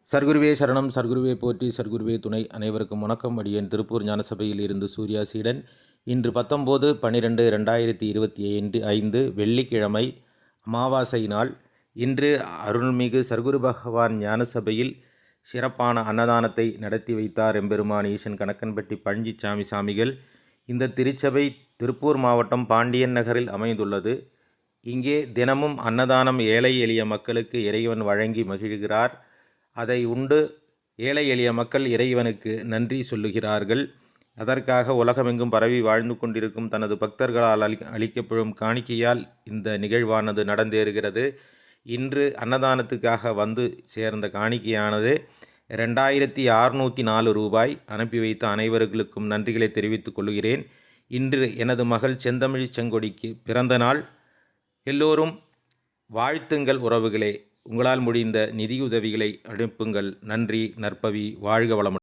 சர்க்குருவே சரணம், சர்க்குருவே போற்றி, சர்க்குருவே துணை. அனைவருக்கும் வணக்கம். அடியேன் திருப்பூர் ஞானசபையில் இருந்து சூர்யா சீடன். இன்று 19/12/2025 வெள்ளிக்கிழமை, அமாவாசை நாள். இன்று அருள்மிகு சர்க்குரு பகவான் ஞானசபையில் சிறப்பான அன்னதானத்தை நடத்தி வைத்தார் எம்பெருமான் ஈசன் கணக்கன்பட்டி பழஞ்சிச்சாமி சாமிகள். இந்த திருச்சபை திருப்பூர் மாவட்டம் பாண்டியன் நகரில் அமைந்துள்ளது. இங்கே தினமும் அன்னதானம் ஏழை எளிய மக்களுக்கு இறைவன் வழங்கி மகிழ்கிறார். அதை உண்டு ஏழை எளிய மக்கள் இறைவனுக்கு நன்றி சொல்லுகிறார்கள். அதற்காக உலகமெங்கும் பரவி வாழ்ந்து கொண்டிருக்கும் தனது பக்தர்களால் அளிக்கப்படும் காணிக்கையால் இந்த நிகழ்வானது நடந்தேறுகிறது. இன்று அன்னதானத்துக்காக வந்து சேர்ந்த காணிக்கையானது 2604 ரூபாய். அனுப்பி வைத்த அனைவர்களுக்கும் நன்றிகளை தெரிவித்துக் கொள்கிறேன். இன்று எனது மகள் செந்தமிழ் செங்கொடிக்கு பிறந்த நாள். எல்லோரும் வாழ்த்துங்கள் உறவுகளே. உங்களால் முடிந்த நிதியுதவிகளை அனுப்புங்கள். நன்றி. நற்பவி. வாழ்க வளமுடன்.